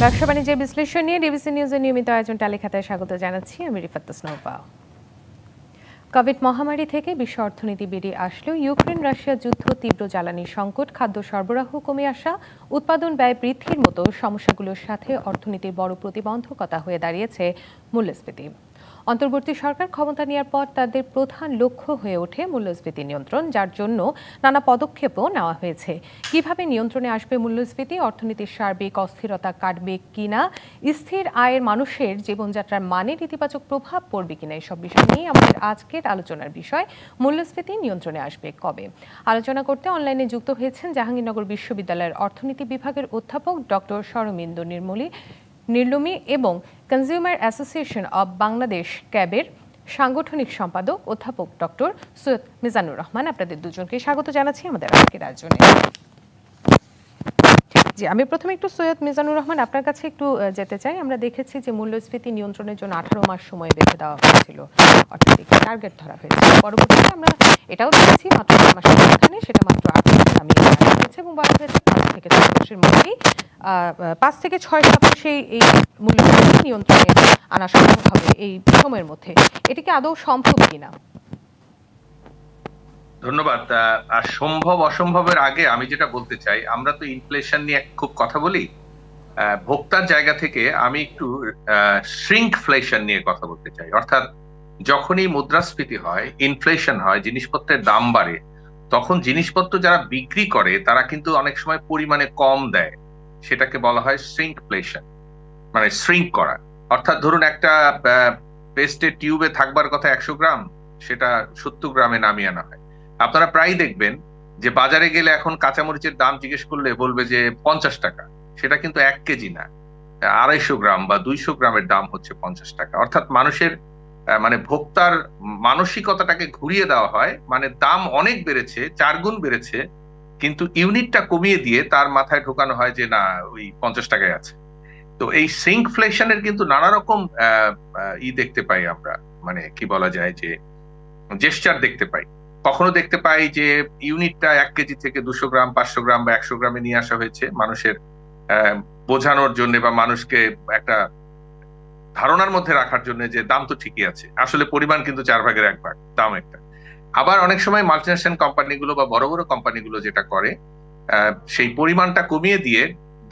ব্যবসা বাণিজ্যের বিশ্লেষণ নিয়ে ডিবিসি নিউজের নিয়মিত আয়োজন তালিকাতে স্বাগত জানাচ্ছি আমি রিফাত তাসনুভা। কোভিড মহামারী থেকে বিশ্ব অর্থনীতি বেরিয়ে আসলেও ইউক্রেন রাশিয়া যুদ্ধ, তীব্র জ্বালানি সংকট, খাদ্য সরবরাহ কমে আসা, উৎপাদন ব্যয় বৃদ্ধির মতো সমস্যাগুলোর সাথে অর্থনীতির বড় প্রতিবন্ধকতা হয়ে দাঁড়িয়েছে মূল্যস্ফীতি। অন্তর্বর্তী সরকার ক্ষমতা নেওয়ার পর তাদের প্রধান লক্ষ্য হয়ে ওঠে মূল্যস্ফীতি নিয়ন্ত্রণ, যার জন্য নানা পদক্ষেপও নেওয়া হয়েছে। কিভাবে নিয়ন্ত্রণে আসবে মূল্যস্ফীতি, অর্থনীতির সার্বিক অস্থিরতা কাটবে কিনা, স্থির আয়ের মানুষের জীবনযাত্রার মানের ইতিবাচক প্রভাব পড়বে কিনা, এসব বিষয় নিয়ে আমাদের আজকের আলোচনার বিষয় মূল্যস্ফীতি নিয়ন্ত্রণে আসবে কবে। আলোচনা করতে অনলাইনে যুক্ত হয়েছেন জাহাঙ্গীরনগর বিশ্ববিদ্যালয়ের অর্থনীতি বিভাগের অধ্যাপক ডক্টর শরমিন্দু নির্লুমি এবং কনজিউমার অ্যাসোসিয়েশন অব বাংলাদেশ ক্যাবের সাংগঠনিক সম্পাদক অধ্যাপক ডক্টর সৈয়দ মিজানুর রহমান। আপনাদের দুজনকে স্বাগত জানাচ্ছি আমাদের আজকের আয়োজনে। জি, আমি প্রথমে একটু সৈয়দ মিজানুর রহমান আপনার কাছে একটু যেতে চাই। আমরা দেখেছি যে মূল্যস্ফীতি নিয়ন্ত্রণের জন্য 18 মাস সময় বেঁধে দেওয়া হয়েছিল, অর্থাৎ একটি টার্গেট ধরা হয়েছিল। পরবর্তীতে আমরা এটাও দেখেছি মাত্র 6 মাসের ব্যবধানে সেটা মাত্র 8 মাসে নামিয়ে আনা হয়েছে এবং বলা হয়েছে 5 থেকে 6 মাসের মধ্যেই 5 থেকে 6 সপ্তাহে এই মূল্যস্ফীতি নিয়ন্ত্রণে আনা সম্ভব হবে এই সময়ের মধ্যে। এটা কি আদৌ সম্ভব কিনা? ধন্যবাদ। আর সম্ভব অসম্ভবের আগে আমি যেটা বলতে চাই, আমরা তো ইনফ্লেশন নিয়ে খুব কথা বলি, ভোক্তার জায়গা থেকে আমি একটু শ্রিঙ্কফ্লেশন নিয়ে কথা বলতে চাই। অর্থাৎ যখনই মুদ্রাস্ফীতি হয়, ইনফ্লেশন হয়, জিনিসপত্রের দাম বাড়ে, তখন জিনিসপত্র যারা বিক্রি করে তারা কিন্তু অনেক সময় পরিমাণে কম দেয়। সেটাকে বলা হয় শ্রিঙ্কফ্লেশন, মানে শ্রিঙ্ক করা। অর্থাৎ ধরুন একটা পেস্টের টিউবে থাকবার কথা 100 গ্রাম, সেটা 70 গ্রামে নামিয়ে আনা হয়। আপনারা প্রায় দেখবেন যে বাজারে গেলে এখন কাঁচামরিচের দাম জিজ্ঞেস করলে বলবে যে 50 টাকা। সেটা কিন্তু 1 কেজি না, 250 গ্রাম বা 200 গ্রামের দাম হচ্ছে 50 টাকা। অর্থাৎ মানুষের মানে ভোক্তার মানসিকতাটাকে ঘুরিয়ে দেওয়া হয়, মানে দাম অনেক বেড়েছে, 4 গুণ বেড়েছে, কিন্তু ইউনিটটা কমিয়ে দিয়ে তার মাথায় ঢোকানো হয় যে না, ওই 50 টাকায় আছে। তো এই শ্রিঙ্কফ্লেশনের কিন্তু নানা রকম দেখতে পাই আমরা, মানে কি বলা যায় যে জেস্টার দেখতে পাই। কখনো দেখতে পাই যে ইউনিটটা 1 কেজি থেকে 200 গ্রাম, 500 গ্রাম বা 100 গ্রামে নিয়ে আসা হয়েছে মানুষের বোঝানোর জন্য বা মানুষকে একটা ধারণার মধ্যে রাখার জন্য যে দাম তো ঠিকই আছে, আসলে পরিমাণ কিন্তু 4 ভাগের 1 ভাগ, দাম একটা। আবার অনেক সময় মাল্টিনেশনাল কোম্পানিগুলো বা বড় বড় কোম্পানিগুলো যেটা করে, সেই পরিমাণটা কমিয়ে দিয়ে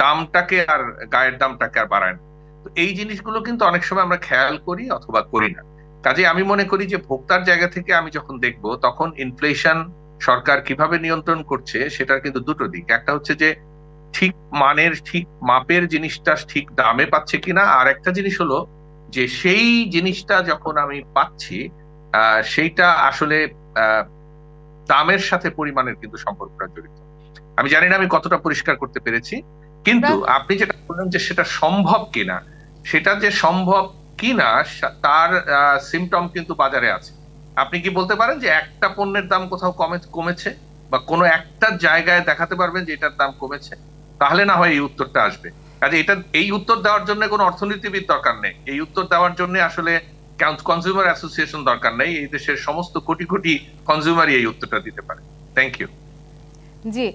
দামটাকে আর গায়ের দামটাকে আর বাড়ায় না। তো এই জিনিসগুলো কিন্তু অনেক সময় আমরা খেয়াল করি অথবা করি না। কাজে আমি মনে করি যে ভোক্তার জায়গা থেকে আমি যখন দেখবো, তখন ইনফ্লেশন সরকার কিভাবে নিয়ন্ত্রণ করছে সেটার কিন্তু দুটো দিক। একটা হচ্ছে যে ঠিক মানের, ঠিক মাপের জিনিসটা ঠিক দামে পাচ্ছে কিনা, আর একটা জিনিস হলো যে সেই জিনিসটা যখন আমি পাচ্ছি সেইটা আসলে দামের সাথে পরিমাণের কিন্তু সম্পর্কটা জড়িত। আমি জানি না আমি কতটা পরিষ্কার করতে পেরেছি, কিন্তু আপনি যেটা বললেন যে সেটা সম্ভব কিনা, সেটা যে সম্ভব কিনা তার সিমটম কিন্তু বাজারে আছে। আপনি কি বলতে পারেন যে একটা পণ্যের দাম কোথাও কমেছে বা কোনো একটা জায়গায় দেখাতে পারবেন যে এটার দাম কমেছে? তাহলে না হয় এই উত্তরটা আসবে। কাজে এই উত্তর দেওয়ার জন্য কোনো অর্থনীতিবিদ দরকার নেই, এই উত্তর দেওয়ার জন্য আসলে কনজিউমার অ্যাসোসিয়েশন দরকার নেই, এই দেশের সমস্ত কোটি কোটি কনজিউমারই এই উত্তরটা দিতে পারে। Thank you. জি,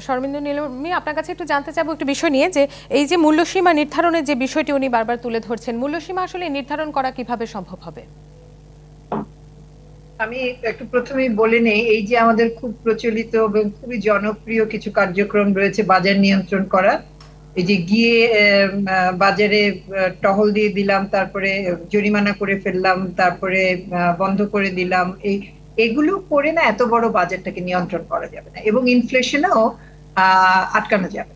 শর্মিন্দু নীলমি, আপনার কাছে একটু জানতে চাইবো একটু বিষয় নিয়ে, যে এই যে মূল্যসীমা নির্ধারণের যে বিষয়টি উনি বারবার তুলে ধরছেন, মূল্যসীমা আসলে নির্ধারণ করা কিভাবে সম্ভব হবে? আমি একটু প্রথমেই বলে নেই, এই যে আমাদের খুব প্রচলিত এবং খুবই জনপ্রিয় কিছু কার্যক্রম রয়েছে বাজার নিয়ন্ত্রণ করা, এই যে গিয়ে বাজারে টহল দিয়ে দিলাম, তারপরে জরিমানা করে ফেললাম, তারপরে বন্ধ করে দিলাম, এগুলো করে না এত বড় বাজারটাকে নিয়ন্ত্রণ করা যাবে না এবং ইনফ্লেশনও আটকানো যাবে।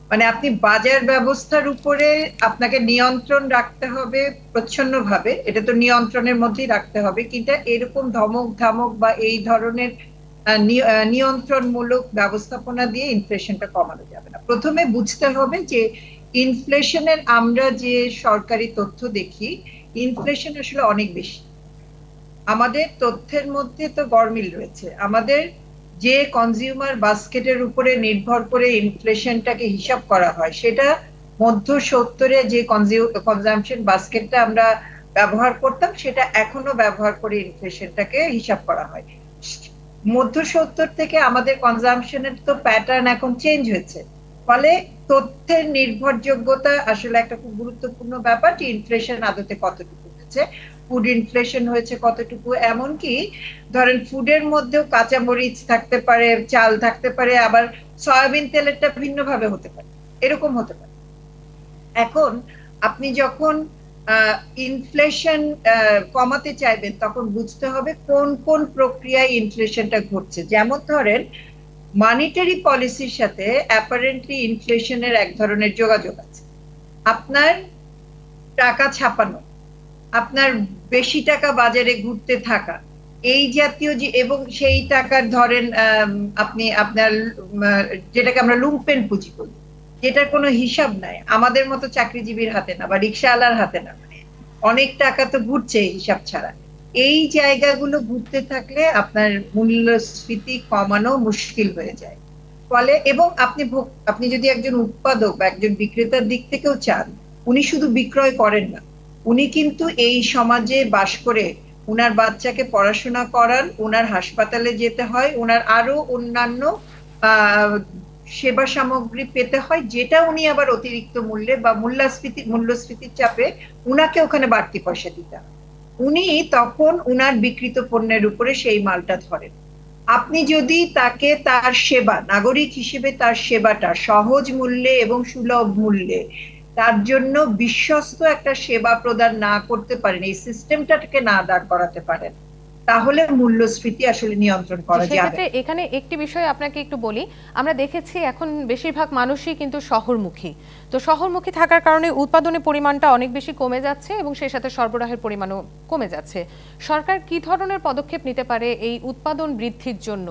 মানে আপনি বাজার ব্যবস্থার উপরে আপনাকে নিয়ন্ত্রণ রাখতে হবে প্রচ্ছন্নভাবে, এটা তো নিয়ন্ত্রণের মধ্যেই রাখতে হবে, কিন্তু এরকম ধমক ধামক বা এই ধরনের নিয়ন্ত্রণমূলক ব্যবস্থাপনা দিয়ে ইনফ্লেশনটা কমানো যাবে না। প্রথমে বুঝতে হবে যে ইনফ্লেশনের আমরা যে সরকারি তথ্য দেখি, ইনফ্লেশন আসলে অনেক বেশি। আমাদের তথ্যের মধ্যে তো গরমিল রয়েছে। আমাদের যে কনজিউমার বাস্কেটের উপরে নির্ভর করে ইনফ্লেশনটাকে হিসাব করা হয়, সেটা মধ্য 70-এ যে কনজাম্পশন বাস্কেটটা আমরা ব্যবহার করতাম, সেটা এখনো ব্যবহার করে ইনফ্লেশনটাকে হিসাব করা হয়। মধ্য 70 থেকে আমাদের কনজাম্পশনের তো প্যাটার্ন এখন চেঞ্জ হয়েছে। ফলে তথ্যের নির্ভরযোগ্যতা আসলে একটা খুব গুরুত্বপূর্ণ ব্যাপার, যে ইনফ্লেশন আদতে কতটুকু হয়েছে, ফুড ইনফ্লেশন হয়েছে কতটুকু। এমনকি ধরেন ফুডের মধ্যেও কাঁচামরিচ থাকতে পারে, চাল থাকতে পারে, আবার সয়াবিন তেলেরটা ভিন্নভাবে হতে পারে, এরকম হতে পারে। এখন আপনি যখন ইনফ্লেশন কমাতে চাইবেন তখন বুঝতে হবে কোন কোন প্রক্রিয়ায় ইনফ্লেশনটা ঘটছে। যেমন ধরেন মনিটারি পলিসির সাথে অ্যাপারেন্টলি ইনফ্লেশনের এক ধরনের যোগাযোগ আছে। আপনার টাকা ছাপানো, আপনার বেশি টাকা বাজারে ঘুরতে থাকা, এই জাতীয় যে, এবং সেই টাকার ধরেন আপনি আপনার যেটাকে আমরা লুম্পেন পুঁজি বলি, যেটার কোনো হিসাব নাই, আমাদের মতো চাকরিজীবীর হাতে না বা রিক্সাওয়ালার হাতে না, মানে অনেক টাকা তো ঘুরছে হিসাব ছাড়া। এই জায়গাগুলো ঘুরতে থাকলে আপনার মূল্যস্ফীতি কমানো মুশকিল হয়ে যায়। ফলে এবং আপনি যদি একজন উৎপাদক বা একজন বিক্রেতার দিক থেকেও চান, উনি শুধু বিক্রয় করেন না, উনি কিন্তু এই সমাজে বাস করে উনার বাচ্চাকে পড়াশোনা করান, উনার হাসপাতালে যেতে হয়, উনার আরো অন্যান্য সেবা সামগ্রী পেতে হয়, যেটা উনি আবার অতিরিক্ত মূল্যে বা মূল্যস্ফীতির চাপে উনাকে ওখানে বাড়তি পয়সা দিতে হয়। উনি তখন উনার বিক্রিত পণ্যের উপরে সেই মালটা ধরেন। আপনি যদি তাকে তার সেবা, নাগরিক হিসেবে তার সেবাটা সহজ মূল্যে এবং সুলভ মূল্যে তার জন্য বিশ্বস্ত একটা সেবা প্রদান না করতে পারেন, এই সিস্টেমটাকে না দাঁড় করাতে পারেন, তাহলে মূল্যস্ফীতি আসলে নিয়ন্ত্রণ করা যাবে। এখানে একটি বিষয় আপনাকে একটু বলি, আমরা দেখেছি এখন বেশিরভাগ মানুষই কিন্তু শহরমুখী। তো শহরমুখী থাকার কারণে উৎপাদনের পরিমাণটা অনেক বেশি কমে যাচ্ছে এবং সেই সাথে সরবরাহের পরিমাণও কমে যাচ্ছে। সরকার কি ধরনের পদক্ষেপ নিতে পারে এই উৎপাদন বৃদ্ধির জন্য?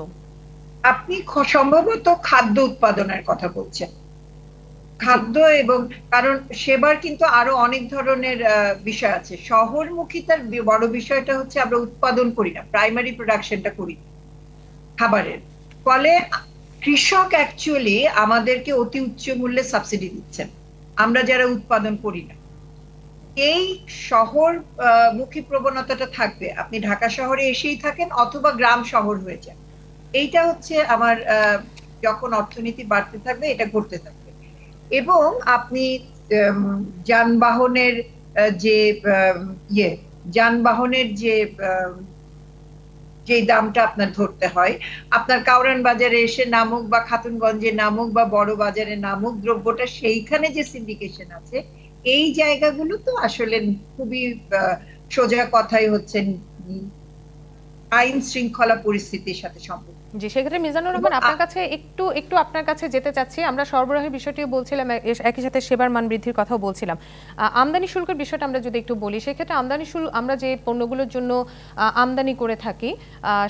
আপনি সম্ভবত খাদ্য উৎপাদনের কথা বলছেন। খাদ্য এবং কারণ সেবার কিন্তু আরো অনেক ধরনের বিষয় আছে। শহরমুখিতার বড় বিষয়টা হচ্ছে আমরা উৎপাদন করি না, প্রাইমারি প্রোডাকশনটা করি খাবারের। ফলে কৃষক অ্যাকচুয়ালি আমাদেরকে অতি উচ্চ মূল্যে সাবসিডি দিচ্ছেন, আমরা যারা উৎপাদন করি না। এই শহর মুখী প্রবণতাটা থাকবে, আপনি ঢাকা শহরে এসেই থাকেন অথবা গ্রাম শহর হয়ে যান। এইটা হচ্ছে আমার যখন অর্থনীতি বাড়তে থাকবে এটা ঘটতে থাকবে। এবং আপনি যানবাহনের যে দামটা আপনার ধরতে হয়, আপনার কাউরান বাজারে এসে নামুক বা খাতুনগঞ্জে নামুক বা বড় বাজারে নামুক দ্রব্যটা, সেইখানে যে সিন্ডিকেশন আছে, এই জায়গাগুলো তো আসলে খুবই সোজা কথাই হচ্ছে আইন শৃঙ্খলা পরিস্থিতির সাথে সম্পর্ক। জি, সেক্ষেত্রে মিজানুর রহমান আপনার কাছে একটু আপনার কাছে যেতে চাচ্ছি। আমরা সরবরাহের বিষয়টিও বলছিলাম, একই সাথে সেবার মান বৃদ্ধির কথাও বলছিলাম। আমদানি শুল্কের বিষয়টা আমরা যদি একটু বলি, সেক্ষেত্রে আমদানি শুল্ক আমরা যে পণ্যগুলোর জন্য আমদানি করে থাকি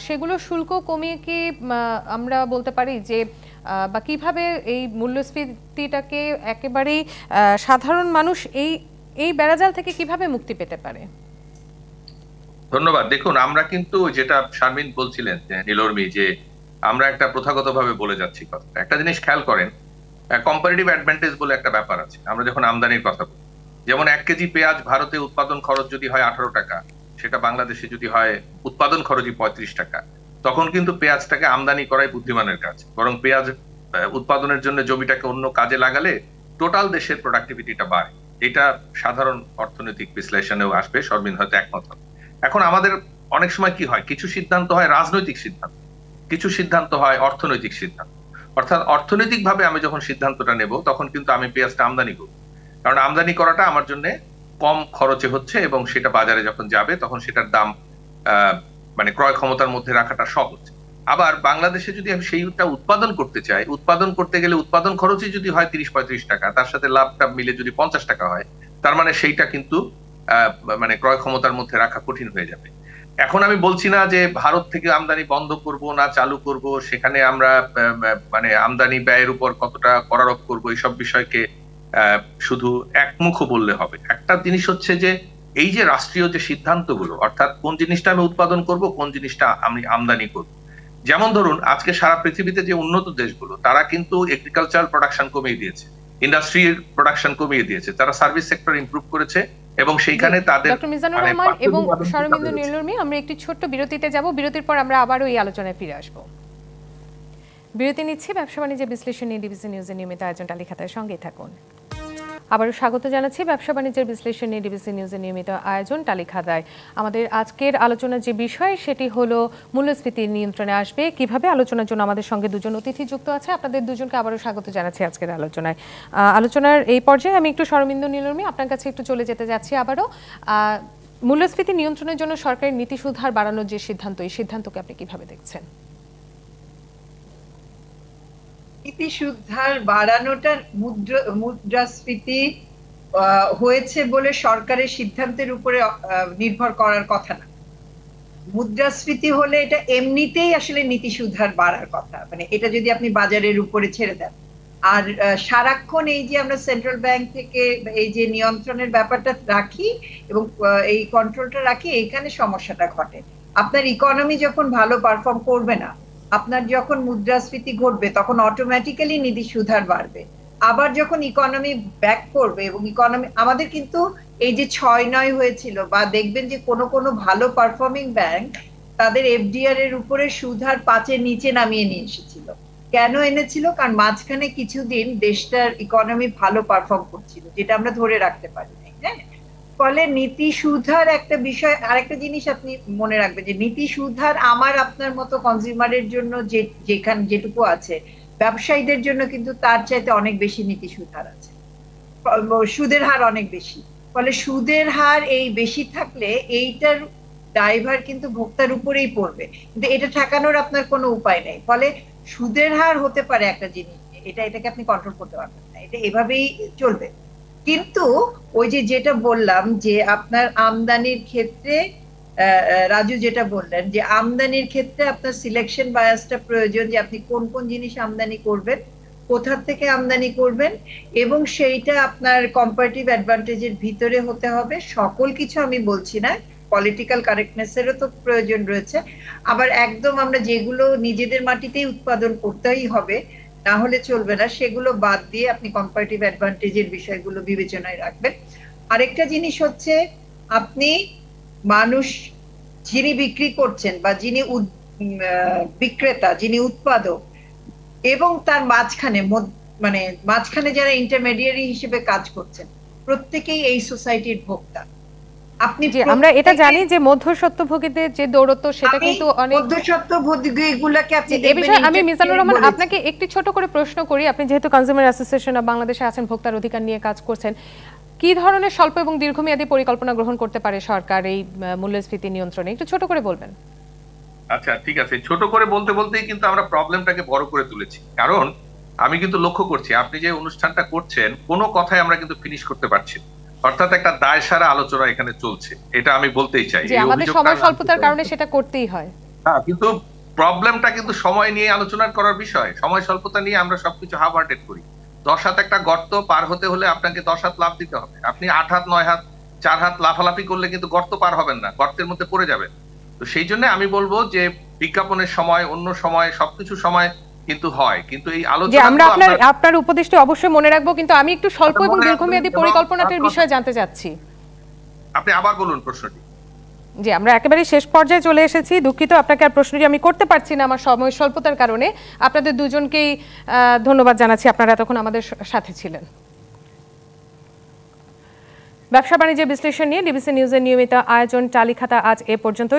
সেগুলো শুল্ক কমিয়ে কি আমরা বলতে পারি যে, বা কিভাবে এই মূল্যস্ফীতিটাকে একেবারেই সাধারণ মানুষ এই বেড়াজাল থেকে কিভাবে মুক্তি পেতে পারে? ধন্যবাদ। দেখুন, আমরা কিন্তু যেটা শারমিন বলছিলেন যে নীলর্মি, যে আমরা একটা প্রথাগতভাবে বলে যাচ্ছি কথা। একটা জিনিস খেয়াল করেন, কম্পারেটিভ অ্যাডভান্টেজ বলে একটা ব্যাপার আছে। আমরা যখন আমদানির কথা বলি, যেমন 1 কেজি পেঁয়াজ ভারতে উৎপাদন খরচ যদি হয় 18 টাকা, সেটা বাংলাদেশে যদি হয় উৎপাদন খরচই 35 টাকা, তখন কিন্তু পেঁয়াজটাকে আমদানি করাই বুদ্ধিমানের কাজ। বরং পেঁয়াজ উৎপাদনের জন্য জমিটাকে অন্য কাজে লাগালে টোটাল দেশের প্রোডাক্টিভিটিটা বাড়ে। এটা সাধারণ অর্থনৈতিক বিশ্লেষণেও আসবে, শর্মিন হয়তো একমত হবে। এখন আমাদের অনেক সময় কি হয়, কিছু সিদ্ধান্ত হয় রাজনৈতিক সিদ্ধান্ত, কিছু সিদ্ধান্ত হয় অর্থনৈতিক সিদ্ধান্ত। অর্থাৎ অর্থনৈতিক ভাবে আমি যখন সিদ্ধান্তটা নেব, তখন কিন্তু আমি পেঁয়াজটা আমদানি করব, কারণ আমদানি করাটা আমার জন্য কম খরচে হচ্ছে এবং সেটা বাজারে যখন যাবে তখন সেটার দাম মানে ক্রয় ক্ষমতার মধ্যে রাখাটা সহজ। আবার বাংলাদেশে যদি আমি সেইটা উৎপাদন করতে চাই, উৎপাদন করতে গেলে উৎপাদন খরচই যদি হয় 30-35 টাকা, তার সাথে লাভটা মিলে যদি 50 টাকা হয়, তার মানে সেইটা কিন্তু মানে ক্রয় ক্ষমতার মধ্যে রাখা কঠিন হয়ে যাবে। এখন আমি বলছি না যে ভারত থেকে আমদানি বন্ধ করব না চালু করব, সেখানে আমরা মানে আমদানি ব্যয়ের উপর কতটা করারোপ করব, এইসব বিষয়কে শুধু একমুখ বললে হবে। একটা জিনিস হচ্ছে যে এই যে রাষ্ট্রীয় যে সিদ্ধান্তগুলো, অর্থাৎ কোন জিনিসটা আমি উৎপাদন করব, কোন জিনিসটা আমি আমদানি করব। যেমন ধরুন, আজকে সারা পৃথিবীতে যে উন্নত দেশগুলো, তারা কিন্তু এগ্রিকালচারাল প্রোডাকশন কমিয়ে দিয়েছে, ইন্ডাস্ট্রির প্রোডাকশন কমিয়ে দিয়েছে, তারা সার্ভিস সেক্টর ইমপ্রুভ করেছে এবং সেইখানে তাদের ডক্টর মিজানুর রহমান এবং শর্মিন্দু নীলর্মি, আমরা একটি ছোট্ট বিরতিতে যাব। বিরতির পর আমরা আবারও এই আলোচনায় ফিরে আসব। বিরতি নিচ্ছি। ব্যবসা বাণিজ্যের বিশ্লেষণ নিয়ে ডিবিসি নিউজের নিয়মিত আয়োজন তালিখাতার সঙ্গেই থাকুন। আবারও স্বাগত জানাচ্ছি ব্যবসা বাণিজ্যের বিশ্লেষণ নিয়ে ডিবিসি নিউজের নিয়মিত আয়োজন তালিখাতায়। আমাদের আজকের আলোচনার যে বিষয় সেটি হলো মূল্যস্ফীতি নিয়ন্ত্রণে আসবে কিভাবে। আলোচনার জন্য আমাদের সঙ্গে দুজন অতিথি যুক্ত আছে। আপনাদের দুজনকে আবারও স্বাগত জানাচ্ছি আজকের আলোচনায়। আলোচনার এই পর্যায়ে আমি একটু শরমিন্দু নীলর্মী আপনার কাছে একটু চলে যেতে যাচ্ছি আবারও। মূল্যস্ফীতি নিয়ন্ত্রণের জন্য সরকারের নীতি সুধার বাড়ানোর যে সিদ্ধান্ত, এই সিদ্ধান্তকে আপনি কিভাবে দেখছেন? নীতি সুধার বাড়ানোটা মুদ্রাস্ফীতি হয়েছে বলে সরকারের সিদ্ধান্তের উপরে নির্ভর করার কথা না। মুদ্রাস্ফীতি হলে এটা এমনিতেই আসলে নীতি সুধার বাড়ার কথা, মানে এটা যদি আপনি বাজারের উপরে ছেড়ে দেন। আর সারাক্ষণ এই যে আমরা সেন্ট্রাল ব্যাংক থেকে এই যে নিয়ন্ত্রণের ব্যাপারটা রাখি এবং এই কন্ট্রোলটা রাখি, এখানে সমস্যাটা ঘটে। আপনার ইকোনমি যখন ভালো পারফর্ম করবে না, আপনার যখন মুদ্রাস্ফীতি ঘটবে, তখন অটোমেটিক্যালি নীতি সুধার বাড়বে। আবার যখন ইকোনমি ব্যাক করবে এবং ইকোনমি আমাদের কিন্তু এই যে 6-9 হয়েছিল, বা দেখবেন যে কোনো ভালো পারফর্মিং ব্যাংক তাদের এফডিআর এর উপরে সুধার 5-এর নিচে নামিয়ে নিয়ে এসেছিল। কেন এনেছিল? কারণ মাঝখানে কিছুদিন দেশটার ইকোনমি ভালো পারফর্ম করছিল, যেটা আমরা ধরে রাখতে পারি নাই। হ্যাঁ, ফলে নীতি সুধার একটা বিষয়। আরেকটা জিনিস আপনি মনে রাখবেন যে নীতি সুধার আমার আপনার মতো কনজিউমারের জন্য যেটুকু আছে, ব্যবসায়ীদের জন্য কিন্তু তার চাইতে অনেক বেশি নীতি সুধার আছে। সুদের হার অনেক বেশি। ফলে সুদের হার এই বেশি থাকলে এইটার দায়ভার কিন্তু ভোক্তার উপরেই পড়বে, কিন্তু এটা ঠেকানোর আপনার কোনো উপায় নেই। ফলে সুদের হার হতে পারে একটা জিনিস, এটাকে আপনি কন্ট্রোল করতে পারবেন না, এটা এভাবেই চলবে। কিন্তু ওই যেটা বললাম যে আপনার আমদানির ক্ষেত্রে, রাজু যেটা বললেন যে আমদানির ক্ষেত্রে আপনার সিলেকশন বায়াসটা প্রয়োজন, যে আপনি কোন কোন জিনিস আমদানি করবেন, কোথা থেকে আমদানি করবেন, এবং সেইটা আপনার কম্পারেটিভ অ্যাডভান্টেজের ভিতরে হতে হবে। সকল কিছু আমি বলছি না, পলিটিক্যাল কারেক্টনেসেরও তো প্রয়োজন রয়েছে। আবার একদম আমরা যেগুলো নিজেদের মাটিতেই উৎপাদন করতেই হবে, না হলে চলবে না, সেগুলো বাদ দিয়ে আপনি কম্পারেটিভ অ্যাডভান্টেজের বিষয়গুলো বিবেচনায় রাখবেন। আরেকটা জিনিস হচ্ছে, আপনি মানুষ যিনি বিক্রি করছেন বা যিনি বিক্রেতা, যিনি উৎপাদক, এবং তার মাঝখানে যারা ইন্টারমিডিয়ারি হিসেবে কাজ করছেন, প্রত্যেকেই এই সোসাইটির ভোক্তা। আপনি আমরা এটা জানি যে মধ্যস্বত্বভোগীদের যে দৌরত্ব, সেটা কিন্তু অনেক মধ্যস্বত্বভোগীগুলোকে আপনি এই বিষয়ে আমি মিজানুর রহমান আপনাকে একটি ছোট করে প্রশ্ন করি। আপনি যেহেতু কনজিউমার অ্যাসোসিয়েশন অফ বাংলাদেশে আছেন, ভোক্তার অধিকার নিয়ে কাজ করছেন, কি ধরনের স্বল্প এবং দীর্ঘমেয়াদী পরিকল্পনা গ্রহণ করতে পারে সরকার এই মূল্যস্ফীতি নিয়ন্ত্রণে? একটু ছোট করে বলবেন। আচ্ছা, ঠিক আছে। ছোট করে বলতে বলতেই কিন্তু আমরা প্রবলেমটাকে বড় করে তুলেছি। কারণ আমি কিন্তু লক্ষ্য করছি আপনি যে অনুষ্ঠানটা করছেন, কোনো কথাই আমরা কিন্তু ফিনিশ করতে পারছি না। অর্থাৎ একটা দায়সারা আলোচনা এখানে চলছে, এটা আমি বলতেই চাই। যে আমাদের সময় স্বল্পতার কারণে সেটা করতেই হয়। হ্যাঁ, কিন্তু প্রবলেমটা কিন্তু সময় নিয়ে আলোচনা করার বিষয়। সময় স্বল্পতা নিয়ে আমরা সবকিছু হাফ হার্টেড করি। 10 হাত একটা গর্ত পার হতে হলে আপনাকে 10 হাত লাফ দিতে হবে। আপনি 8 হাত 9 হাত 4 হাত লাফালাফি করলে কিন্তু গর্ত পার হবেন না, গর্তের মধ্যে পড়ে যাবেন। তো সেই জন্য আমি বলবো যে বিজ্ঞাপনের সময়, অন্য সময়, সবকিছু সময় কিন্তু হয়, কিন্তু এই আলোচনা আমরা আপনার উপদেশটি অবশ্যই মনে রাখবো, কিন্তু আমি একটু স্বল্প এবং দীর্ঘমেয়াদী পরিকল্পনাটির বিষয়ে জানতে চাচ্ছি। আপনি আবার বলুন প্রশ্নটি। জি, আমরা একেবারে শেষ পর্যায়ে চলে এসেছি। দুঃখিত, আপনাকে আর প্রশ্নটি আমি করতে পারছি না আমার সময় স্বল্পতার কারণে। আপনাদের দুজনকেই ধন্যবাদ জানাচ্ছি, আপনারা এতক্ষণ আমাদের সাথে ছিলেন। ব্যবসা বাণিজ্য বিশ্লেষণ নিয়ে ডিবিসি নিউজের নিয়মিত আয়োজন তালিখাতা আজ এ পর্যন্ত।